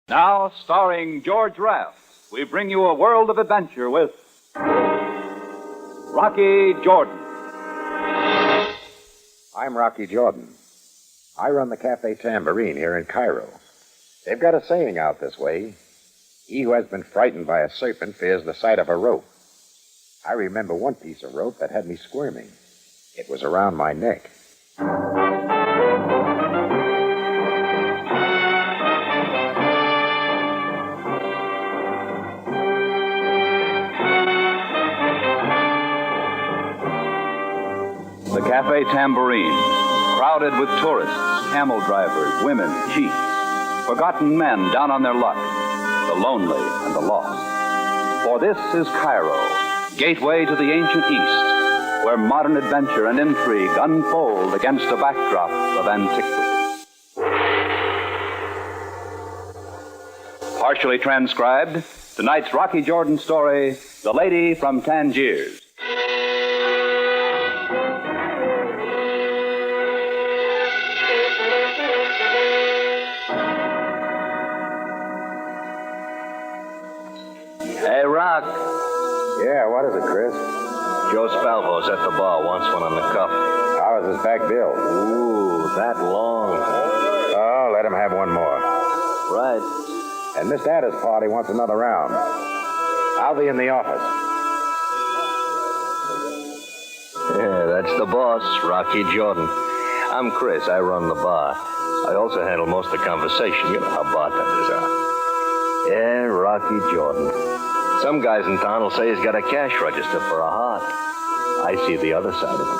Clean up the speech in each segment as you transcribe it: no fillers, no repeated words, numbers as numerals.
Now, starring George Raft, we bring you a world of adventure with Rocky Jordan. I'm Rocky Jordan. I run the Cafe Tambourine here in Cairo. They've got a saying out this way. He who has been frightened by a serpent fears the sight of a rope. I remember one piece of rope that had me squirming. It was around my neck. The Cafe Tambourine, crowded with tourists, camel drivers, women, chiefs, forgotten men down on their luck, the lonely and the lost. For this is Cairo, gateway to the ancient East, where modern adventure and intrigue unfold against a backdrop of antiquity. Partially transcribed, tonight's Rocky Jordan story, The Lady from Tangiers. Hey, Rock. Yeah, what is it, Chris? Joe Spalvo's at the bar, wants one on the cuff. How is his back bill? Ooh, that long. Oh, let him have one more. Right. And Miss Ada's party wants another round. I'll be in the office. Yeah, that's the boss, Rocky Jordan. I'm Chris. I run the bar. I also handle most of the conversation. You know how bartenders are. Yeah, Rocky Jordan. Some guys in town will say he's got a cash register for a heart. I see the other side of him.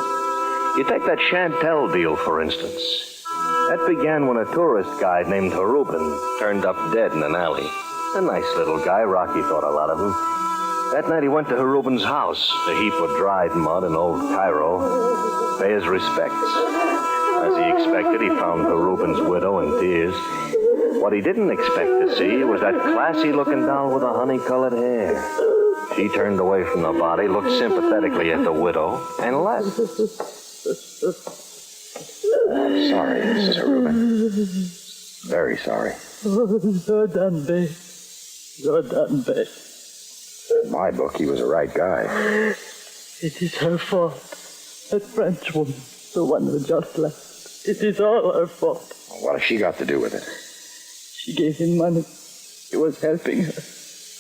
You take that Chantel deal, for instance. That began when a tourist guide named Harubin turned up dead in an alley. A nice little guy. Rocky thought a lot of him. That night he went to Harubin's house, a heap of dried mud in old Cairo, pay his respects. As he expected, he found Harubin's widow in tears. What he didn't expect to see was that classy-looking doll with the honey-colored hair. She turned away from the body, looked sympathetically at the widow, and left. I'm sorry, Mrs. Harubin. Very sorry. Jordan Bey. Jordan Bey. In my book, he was a right guy. It is her fault. That French woman, the one who just left. It is all her fault. What has she got to do with it? She gave him money. He was helping her.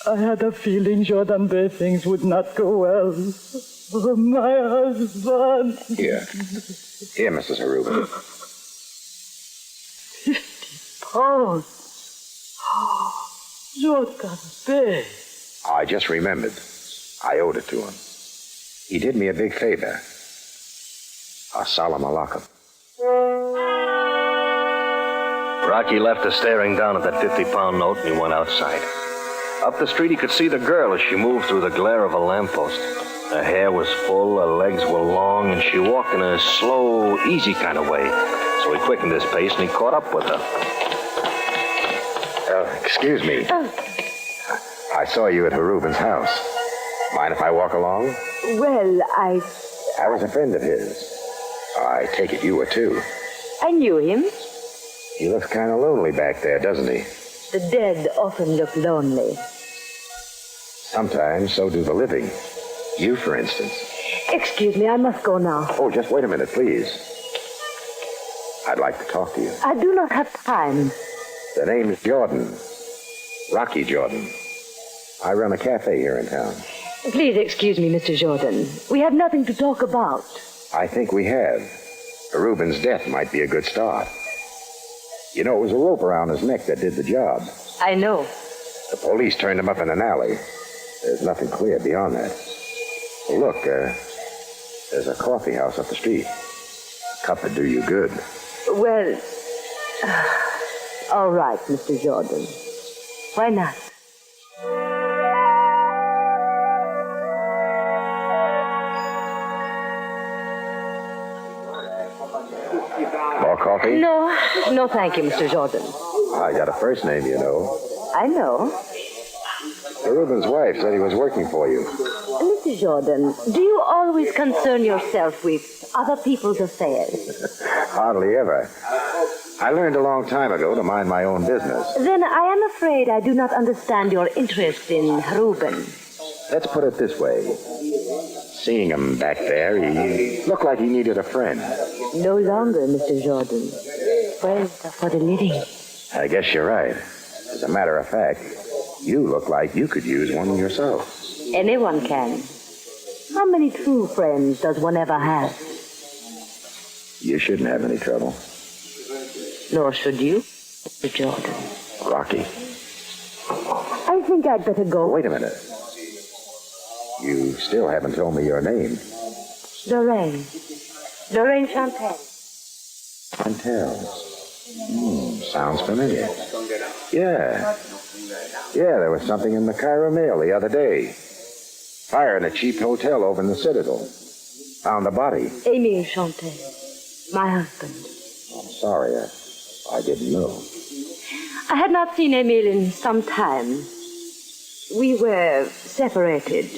I had a feeling Jordan Bey things would not go well. Oh, my husband. Here, Mrs. Harubin. 50 pounds. Jordan Bey. I just remembered. I owed it to him. He did me a big favor. Assalamu alaikum. Rocky left her staring down at that 50-pound note, and he went outside. Up the street, he could see the girl as she moved through the glare of a lamppost. Her hair was full, her legs were long, and she walked in a slow, easy kind of way. So he quickened his pace, and he caught up with her. Excuse me. I saw you at Harubin's house. Mind if I walk along? Well, I was a friend of his. I take it you were, too. I knew him. He looks kind of lonely back there, doesn't he? The dead often look lonely. Sometimes so do the living. You, for instance. Excuse me, I must go now. Oh, just wait a minute, please. I'd like to talk to you. I do not have time. The name's Jordan. Rocky Jordan. I run a cafe here in town. Please excuse me, Mr. Jordan. We have nothing to talk about. I think we have. Harubin's death might be a good start. You know, it was a rope around his neck that did the job. I know. The police turned him up in an alley. There's nothing clear beyond that. Well, look, there's a coffee house up the street. A cup would do you good. Well, all right, Mr. Jordan. Why not? More coffee? No, thank you, Mr. Jordan. I got a first name, you know. I know. Harubin's wife said he was working for you. Mr. Jordan, do you always concern yourself with other people's affairs? Hardly ever. I learned a long time ago to mind my own business. Then I am afraid I do not understand your interest in Reuben. Let's put it this way. Seeing him back there, he looked like he needed a friend. No longer, Mr. Jordan. Friends are for the living. I guess you're right. As a matter of fact, you look like you could use one yourself. Anyone can. How many true friends does one ever have? You shouldn't have any trouble. Nor should you, Mr. Jordan. Rocky. I think I'd better go. Wait a minute. You still haven't told me your name. Lorraine. Lorraine Chantel. Chantel. Sounds familiar. Yeah, there was something in the Cairo mail the other day. Fire in a cheap hotel over in the Citadel. Found a body. Amy and Chantel. My husband. I'm sorry, I didn't know. I had not seen Emile in some time. We were separated.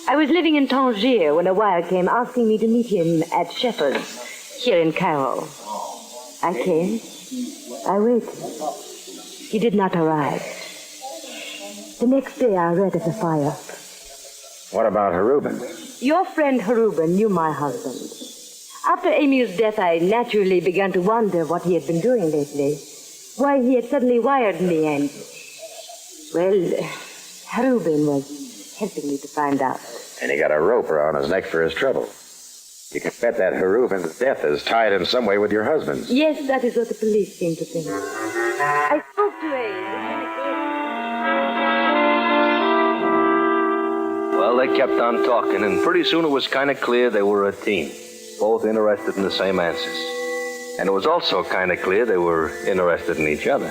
I was living in Tangiers when a wire came asking me to meet him at Shepherd's, here in Cairo. I came. I waited. He did not arrive. The next day I read of the fire. What about Reuben? Your friend Reuben knew my husband. After Emil's death, I naturally began to wonder what he had been doing lately. Why he had suddenly wired me and... Well, Reuben was helping me to find out. And he got a rope around his neck for his trouble. You can bet that Reuben's death is tied in some way with your husband's. Yes, that is what the police seem to think. I spoke to Well, they kept on talking, and pretty soon it was kind of clear they were a team, both interested in the same answers. And it was also kind of clear they were interested in each other.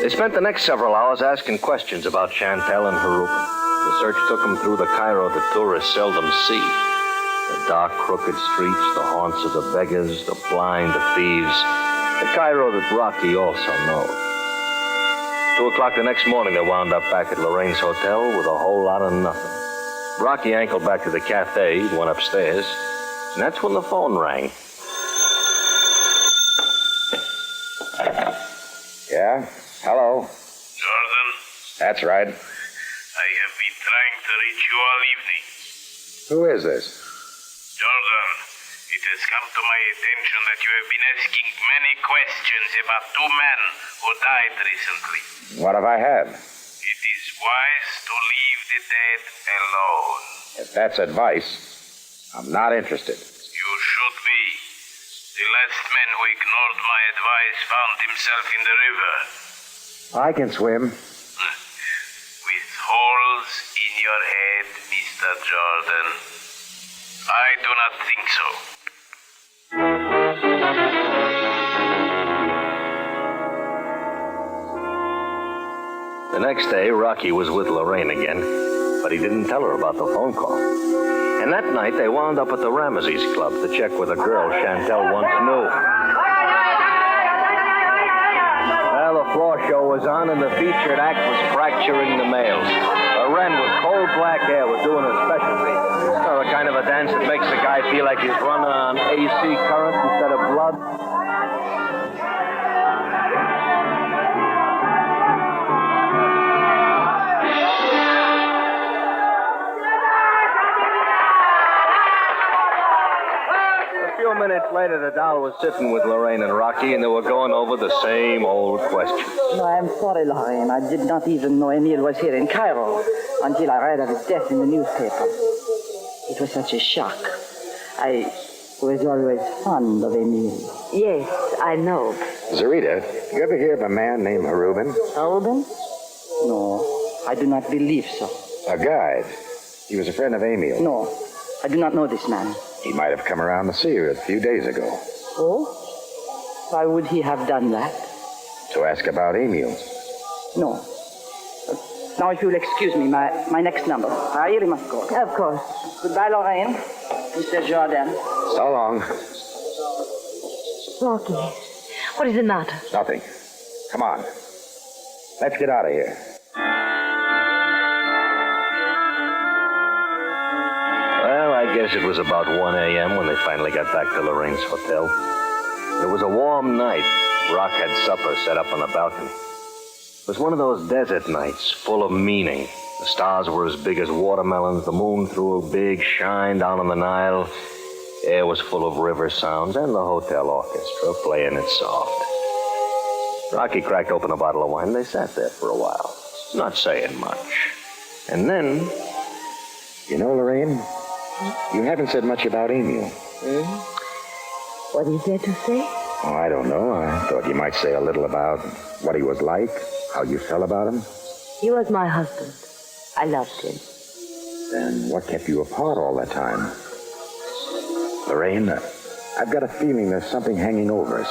They spent the next several hours asking questions about Chantel and Reuben. The search took them through the Cairo that tourists seldom see. The dark, crooked streets, the haunts of the beggars, the blind, the thieves. The Cairo that Rocky also knows. 2 o'clock the next morning, they wound up back at Lorraine's hotel with a whole lot of nothing. Rocky ankled back to the cafe, went upstairs, and that's when the phone rang. Yeah? Hello? Jordan, That's right. I have been trying to reach you all evening. Who is this? Jordan, it has come to my attention that you have been asking many questions about 2 men who died recently. What have I had? It is wise to leave the dead alone. If that's advice, I'm not interested. You should be. The last man who ignored my advice found himself in the river. I can swim. With holes in your head, Mr. Jordan. I do not think so. The next day, Rocky was with Lorraine again, but he didn't tell her about the phone call. And that night, they wound up at the Ramesses Club to check with a girl Chantel once knew. Well, the floor show was on, and the featured act was fracturing the males. A wren with coal black hair was doing a specialty. The kind of a dance that makes the guy feel like he's running on AC current instead of blood. Minutes later, the doll was sitting with Lorraine and Rocky, and they were going over the same old questions. No, I'm sorry, Lorraine. I did not even know Emile was here in Cairo until I read of his death in the newspaper. It was such a shock. I was always fond of Emile. Yes, I know. Zarita, you ever hear of a man named Reuben? Reuben? No, I do not believe so. A guide. He was a friend of Emile. No, I do not know this man. He might have come around to see you a few days ago. Oh? Why would he have done that? To ask about Emile. No. Now, if you'll excuse me, my next number. I really must go. Of course. Goodbye, Lorraine. Mr. Jordan. So long. Rocky, what is the matter? Nothing. Come on. Let's get out of here. Well, I guess it was about 1 a.m. when they finally got back to Lorraine's hotel. It was a warm night. Rock had supper set up on the balcony. It was one of those desert nights full of meaning. The stars were as big as watermelons. The moon threw a big shine down on the Nile. Air was full of river sounds and the hotel orchestra playing it soft. Rocky cracked open a bottle of wine. They sat there for a while, not saying much. And then... You know, Lorraine, you haven't said much about Emil. What is there to say? Oh, I don't know. I thought you might say a little about what he was like, how you felt about him. He was my husband. I loved him. Then what kept you apart all that time? Lorraine, I've got a feeling there's something hanging over us.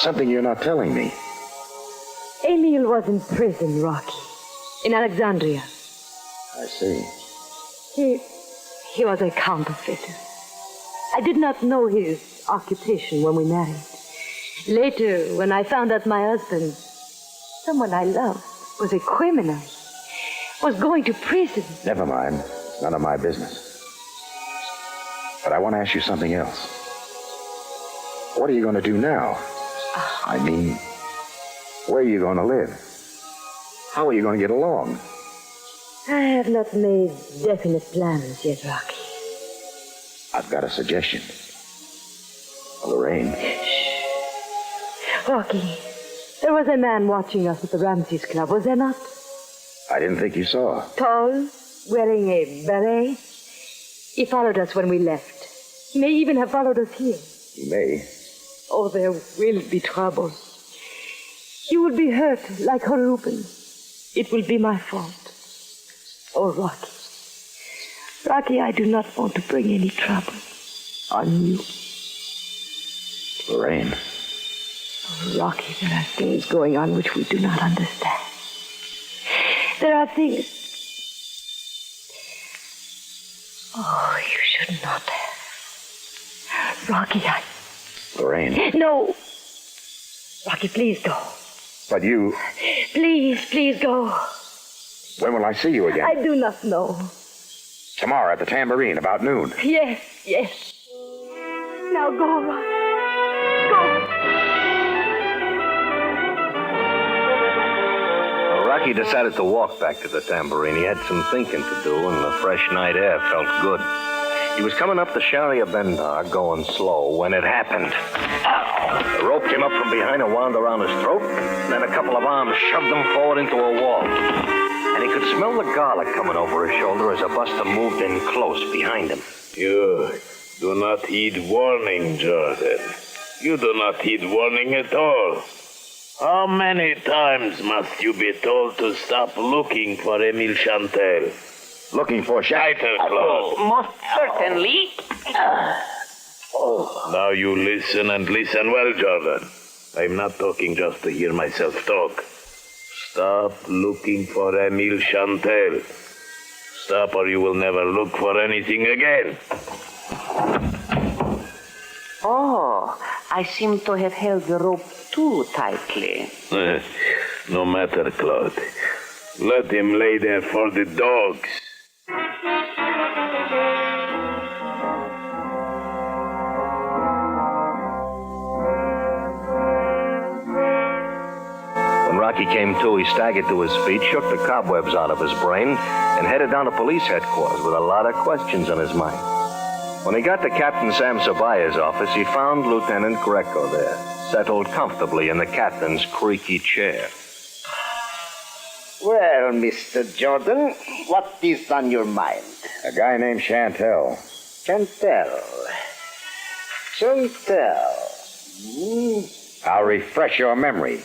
Something you're not telling me. Emil was in prison, Rocky. In Alexandria. I see. He was a counterfeiter. I did not know his occupation when we married. Later, when I found out my husband, someone I loved, was a criminal, was going to prison. Never mind. It's none of my business. But I want to ask you something else. What are you going to do now? I mean, where are you going to live? How are you going to get along? I have not made definite plans yet, Rocky. I've got a suggestion. Lorraine. Rocky, there was a man watching us at the Ramses Club, was there not? I didn't think you saw. Tall, wearing a beret. He followed us when we left. He may even have followed us here. He may. Oh, there will be trouble. You will be hurt like her Reuben. It will be my fault. Oh, Rocky. Rocky, I do not want to bring any trouble on you. Lorraine. Oh, Rocky, there are things going on which we do not understand. There are things... Oh, you should not have. Rocky, Lorraine. No. Rocky, please go. But you... Please go. When will I see you again? I do not know. Tomorrow at the Tambourine, about noon. Yes. Now go, Rocky. Go. Rocky decided to walk back to the Tambourine. He had some thinking to do, and the fresh night air felt good. He was coming up the Sharia Bendar, going slow, when it happened. The rope came up from behind and wound around his throat. Then a couple of arms shoved him forward into a wall. And he could smell the garlic coming over his shoulder as a buster moved in close behind him. You do not heed warning, Jordan. You do not heed warning at all. How many times must you be told to stop looking for Emile Chantel? Looking for Claude. Most certainly. Now you listen and listen well, Jordan. I'm not talking just to hear myself talk. Stop looking for Emile Chantel. Stop or you will never look for anything again. Oh, I seem to have held the rope too tightly. No matter, Claude. Let him lay there for the dogs. When Rocky came to, he staggered to his feet, shook the cobwebs out of his brain, and headed down to police headquarters with a lot of questions on his mind. When he got to Captain Sam Sabaya's office, he found Lieutenant Greco there, settled comfortably in the captain's creaky chair. Well, Mr. Jordan, what is on your mind? A guy named Chantel. Chantel. I'll refresh your memory.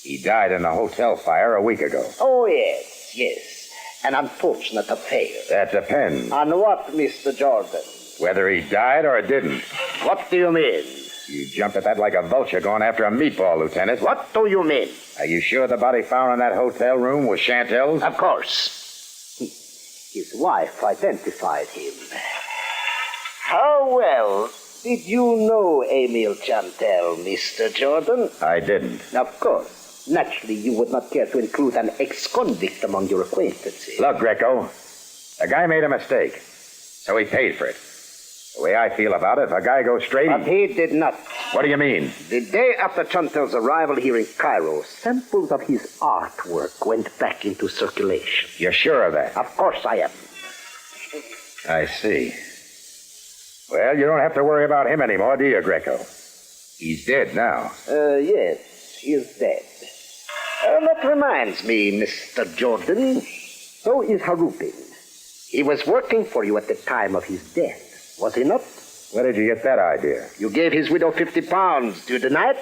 He died in a hotel fire a week ago. Oh, yes. An unfortunate affair. That depends. On what, Mr. Jordan? Whether he died or didn't. What do you mean? You jumped at that like a vulture going after a meatball, Lieutenant. What do you mean? Are you sure the body found in that hotel room was Chantel's? Of course. His wife identified him. How well did you know Emile Chantel, Mr. Jordan? I didn't. Of course. Naturally, you would not care to include an ex-convict among your acquaintances. Look, Greco, the guy made a mistake, so he paid for it. The way I feel about it, if a guy goes straight... But he did not. What do you mean? The day after Chantel's arrival here in Cairo, samples of his artwork went back into circulation. You're sure of that? Of course I am. I see. Well, you don't have to worry about him anymore, do you, Greco? He's dead now. Yes, he is dead. That reminds me, Mr. Jordan. So is Harubin. He was working for you at the time of his death, was he not? Where did you get that idea? You gave his widow 50 pounds. Do you deny it?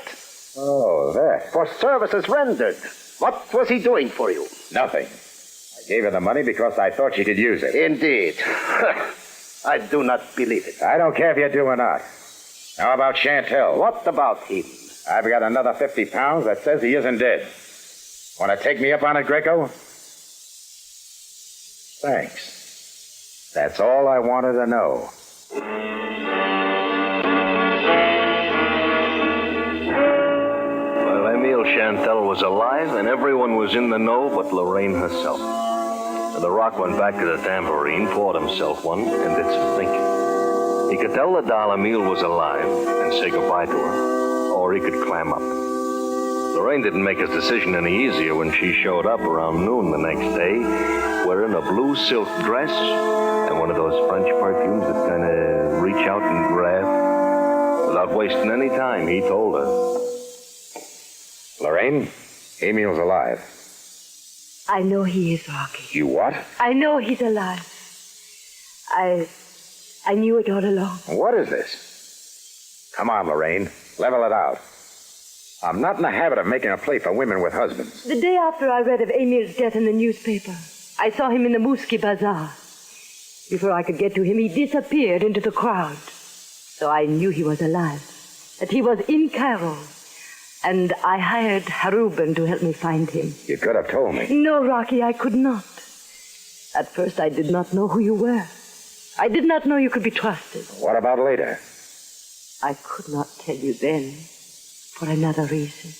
Oh, that. For services rendered. What was he doing for you? Nothing. I gave her the money because I thought she could use it. Indeed. I do not believe it. I don't care if you do or not. How about Chantel? What about him? I've got another 50 pounds that says he isn't dead. Want to take me up on it, Greco? Thanks. That's all I wanted to know. Well, Emile Chantel was alive, and everyone was in the know but Lorraine herself. So the Rock went back to the tambourine, poured himself one, and did some thinking. He could tell the doll Emile was alive and say goodbye to her, or he could clam up. Lorraine didn't make his decision any easier when she showed up around noon the next day, wearing a blue silk dress and one of those French perfumes that kind of reach out and grab. Without wasting any time, he told her. Lorraine, Emile's alive. I know he is, Rocky. You what? I know he's alive. I knew it all along. What is this? Come on, Lorraine. Level it out. I'm not in the habit of making a play for women with husbands. The day after I read of Emile's death in the newspaper, I saw him in the Mouski Bazaar. Before I could get to him, he disappeared into the crowd. So I knew he was alive, that he was in Cairo. And I hired Harubin to help me find him. You could have told me. No, Rocky, I could not. At first, I did not know who you were. I did not know you could be trusted. What about later? I could not tell you then, for another reason.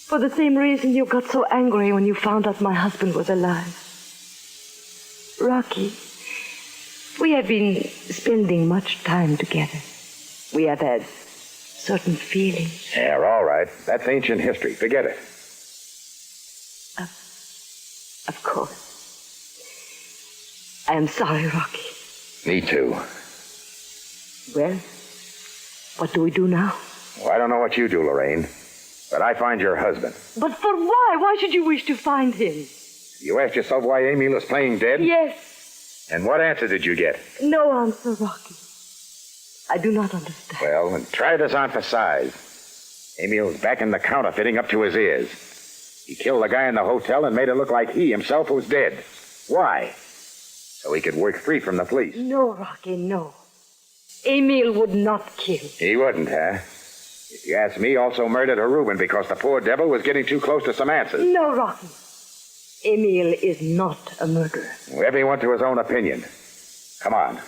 For the same reason you got so angry when you found out my husband was alive. Rocky, we have been spending much time together. We have had certain feelings. Yeah, all right. That's ancient history. Forget it. Of course. I am sorry, Rocky. Me too. Well, what do we do now? Well, I don't know what you do, Lorraine, but I find your husband. But for why? Why should you wish to find him? You asked yourself why Emile is playing dead? Yes. And what answer did you get? No answer, Rocky. I do not understand. Well, then try this on for size. Emile's back in the counterfeiting up to his ears. He killed the guy in the hotel and made it look like he himself was dead. Why? So he could work free from the police. No, Rocky, no. Emile would not kill. He wouldn't, huh? If you ask me, also murdered Harubin because the poor devil was getting too close to some answers. No, Rocky. Emile is not a murderer. Everyone to his own opinion. Come on.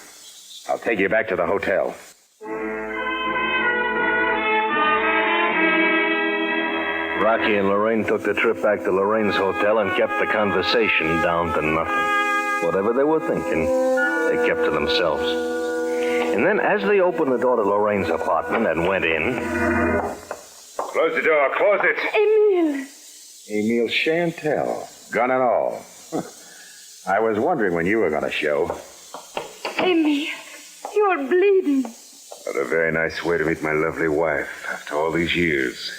I'll take you back to the hotel. Rocky and Lorraine took the trip back to Lorraine's hotel and kept the conversation down to nothing. Whatever they were thinking, they kept to themselves. And then as they opened the door to Lorraine's apartment and went in... Close the door. Close it. Emile! Emile Chantel. Gun and all. I was wondering when you were going to show. Emile, you're bleeding. What a very nice way to meet my lovely wife after all these years.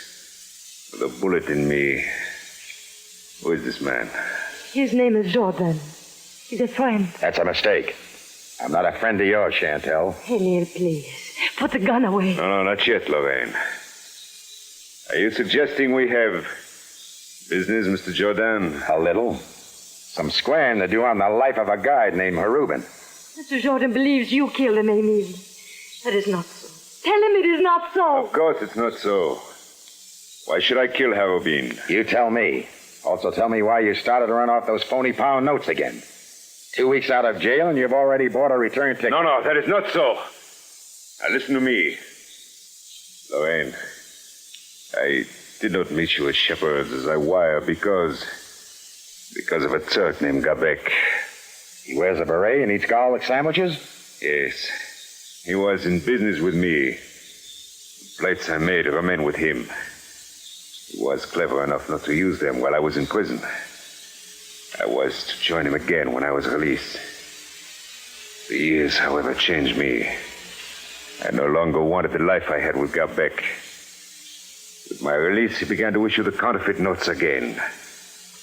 With a bullet in me. Who is this man? His name is Jordan. He's a friend. That's a mistake. I'm not a friend of yours, Chantel. Emile, please. Put the gun away. No, not yet, Lorraine. Are you suggesting we have business, Mr. Jordan? A little. Some squaring to do on the life of a guy named Harubin. Mr. Jordan believes you killed him, Emile. That is not so. Tell him it is not so. Of course it's not so. Why should I kill Harubin? You tell me. Also tell me why you started to run off those phony pound notes again. 2 weeks out of jail and you've already bought a return ticket. No, that is not so. Now listen to me. Lorraine, I did not meet you at Shepherd's as I wired because of a Turk named Gabek. He wears a beret and eats garlic sandwiches? Yes. He was in business with me. plates I made remain with him. He was clever enough not to use them while I was in prison. I was to join him again when I was released. The years, however, changed me. I no longer wanted the life I had with Garbeck. With my release, he began to issue the counterfeit notes again.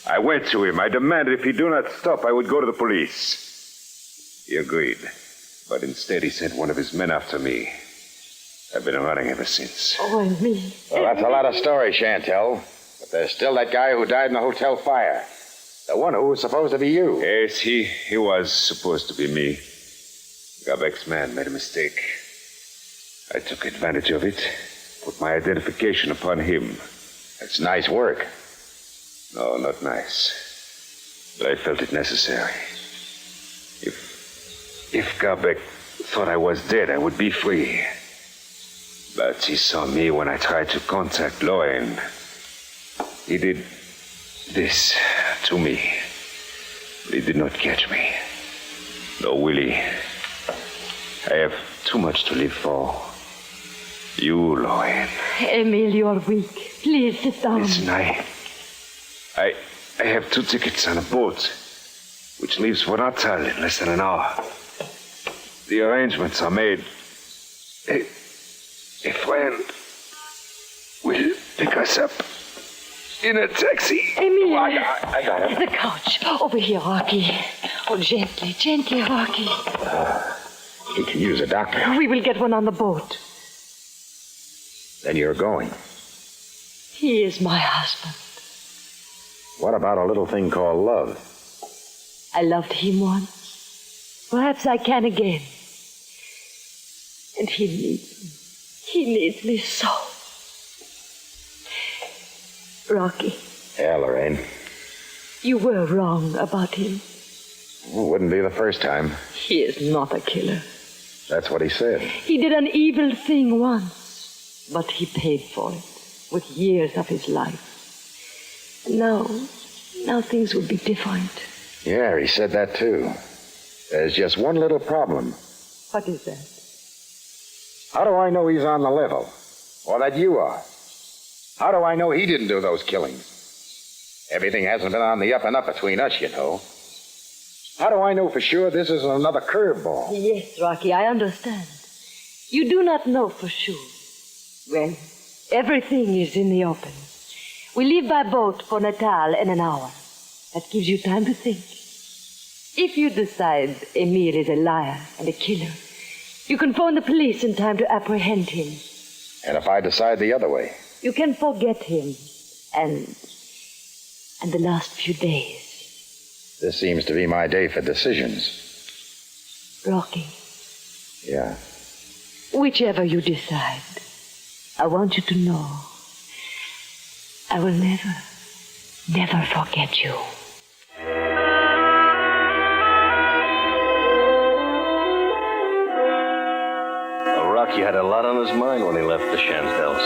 I went to him. I demanded if he do not stop, I would go to the police. He agreed. But instead, he sent one of his men after me. I've been running ever since. Oh, and me. Well, that's a lot of story, Chantel. But there's still that guy who died in the hotel fire. The one who was supposed to be you. Yes, he was supposed to be me. Garbeck's man made a mistake. I took advantage of it, put my identification upon him. It's nice work. No, not nice. But I felt it necessary. If Garbeck thought I was dead, I would be free. But he saw me when I tried to contact Lorraine. He did this to me. But he did not catch me. No, Willie. I have too much to live for. You, Lorraine. Emil, you're weak. Please sit down. Listen, I have 2 tickets on a boat, which leaves for Natal in less than an hour. The arrangements are made. A friend will pick us up in a taxi. Emil. Oh, I got it. The couch. Over here, Rocky. Oh, gently, gently, Rocky. He can use a doctor. We will get one on the boat. Then you're going. He is my husband. What about a little thing called love? I loved him once. Perhaps I can again. And he needs me. He needs me so. Rocky. Yeah, Lorraine. You were wrong about him. Wouldn't be the first time. He is not a killer. That's what he said. He did an evil thing once, but he paid for it with years of his life. And now things will be different. Yeah, he said that too. There's just one little problem. What is that? How do I know he's on the level? Or that you are? How do I know he didn't do those killings? Everything hasn't been on the up and up between us, you know. How do I know for sure this isn't another curveball? Yes, Rocky, I understand. You do not know for sure. Well, everything is in the open. We leave by boat for Natal in an hour. That gives you time to think. If you decide Emil is a liar and a killer, you can phone the police in time to apprehend him. And if I decide the other way? You can forget him and the last few days. This seems to be my day for decisions. Rocky. Yeah. Whichever you decide, I want you to know I will never forget you. Well, Rocky had a lot on his mind when he left the Chansdells.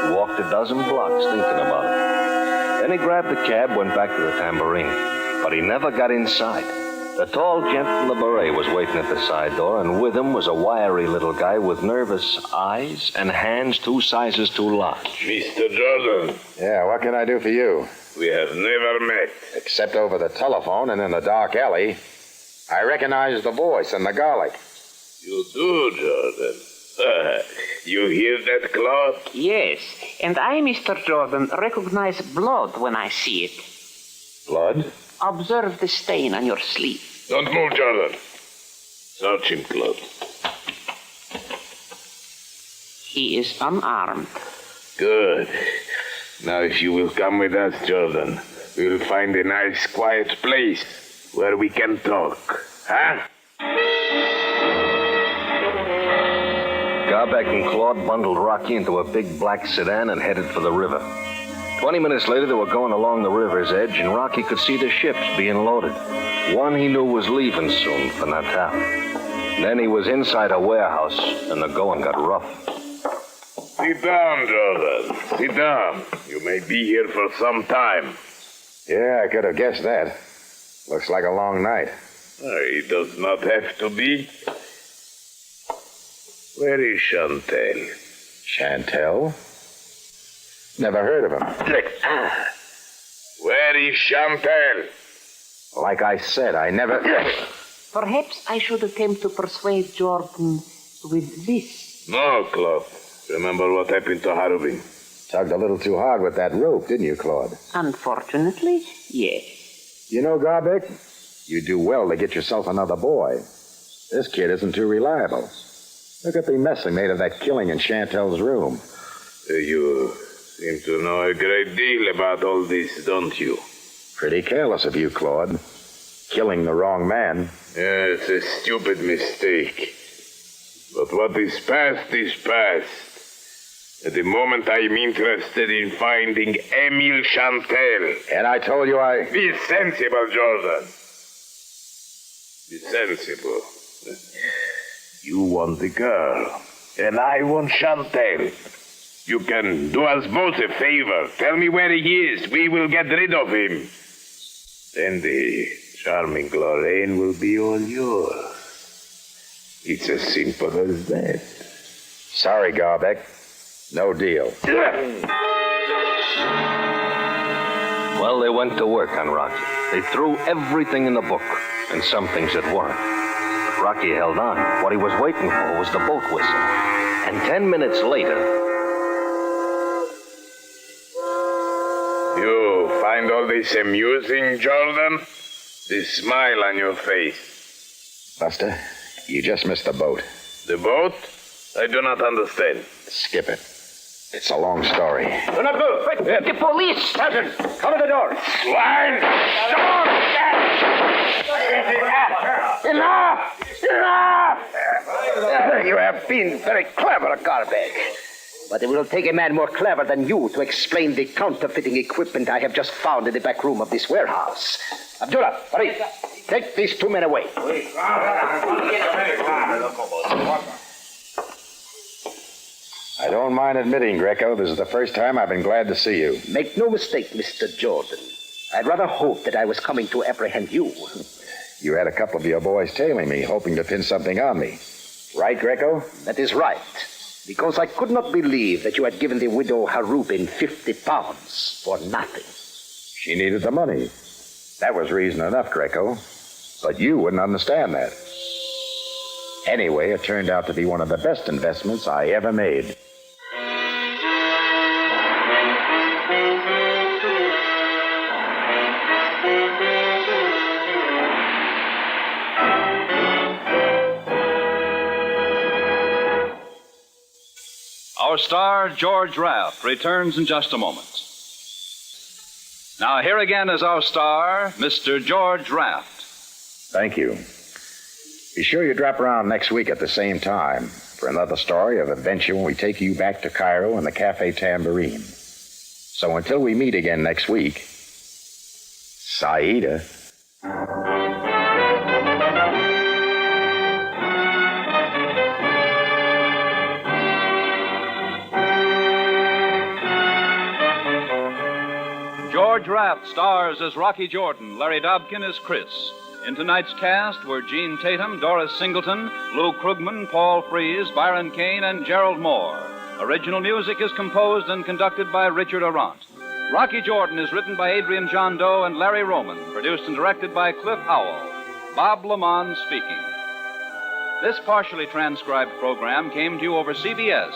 He walked a dozen blocks thinking about it. Then he grabbed the cab, went back to the Tambourine. But he never got inside. The tall gent in the beret was waiting at the side door, and with him was a wiry little guy with nervous eyes and hands 2 sizes too large. Mr. Jordan, Yeah, what can I do for you? we have never met. Except over the telephone and in the dark alley. I recognize the voice and the garlic. You do, Jordan. You hear that, Claude? Yes, and I, Mr. Jordan, recognize blood when I see it. Blood? Observe the stain on your sleeve. Don't move, Jordan. Search him, Claude. He is unarmed. Good. Now, if you will come with us, Jordan, we'll find a nice, quiet place where we can talk. Huh? Garbeck and Claude bundled Rocky into a big black sedan and headed for the river. 20 minutes later, they were going along the river's edge, and Rocky could see the ships being loaded. One he knew was leaving soon for Natal. Then he was inside a warehouse, and the going got rough. Sit down, Jordan. Sit down. You may be here for some time. Yeah, I could have guessed that. Looks like a long night. It does not have to be. Where is Chantel? Chantel? Never heard of him. Where is Chantel? Like I said, I never... Perhaps I should attempt to persuade Jordan with this. No, Claude. Remember what happened to Harubin? Tugged a little too hard with that rope, didn't you, Claude? Unfortunately, yes. You know, Garbeck, you do well to get yourself another boy. This kid isn't too reliable. Look at the mess they made of that killing in Chantel's room. You seem to know a great deal about all this, don't you? Pretty careless of you, Claude. Killing the wrong man. Yeah, it's a stupid mistake. But what is past is past. At the moment, I'm interested in finding Emile Chantel. And I told you Be sensible, Jordan. Be sensible. You want the girl, and I want Chantel. You can do us both a favor. Tell me where he is. We will get rid of him. Then the charming Lorraine will be all yours. It's as simple as that. Sorry, Garbeck. No deal. Well, they went to work on Rocky. They threw everything in the book, and some things that weren't. But Rocky held on. What he was waiting for was the boat whistle. And 10 minutes later... You find all this amusing, Jordan? The smile on your face. Buster, you just missed the boat. The boat? I do not understand. Skip it. It's a long story. Do not move. Quick, the police. Sergeant, cover the door. Swine! Stop! Enough! Enough! You have been very clever, Garbeck. But it will take a man more clever than you to explain the counterfeiting equipment I have just found in the back room of this warehouse. Abdullah, hurry. Take these two men away. I don't mind admitting, Greco, this is the first time I've been glad to see you. Make no mistake, Mr. Jordan. I'd rather hope that I was coming to apprehend you. You had a couple of your boys tailing me, hoping to pin something on me. Right, Greco? That is right. Because I could not believe that you had given the widow Harubin 50 pounds for nothing. She needed the money. That was reason enough, Greco. But you wouldn't understand that. Anyway, it turned out to be one of the best investments I ever made. Our star, George Raft, returns in just a moment. Now, here again is our star, Mr. George Raft. Thank you. Be sure you drop around next week at the same time for another story of adventure when we take you back to Cairo and the Cafe Tambourine. So until we meet again next week, Saida. George Raft stars as Rocky Jordan. Larry Dobkin as Chris. In tonight's cast were Gene Tatum, Doris Singleton, Lou Krugman, Paul Frees, Byron Kane, and Gerald Moore. Original music is composed and conducted by Richard Arant. Rocky Jordan is written by Adrian John Doe and Larry Roman, produced and directed by Cliff Howell. Bob Lamont speaking. This partially transcribed program came to you over CBS.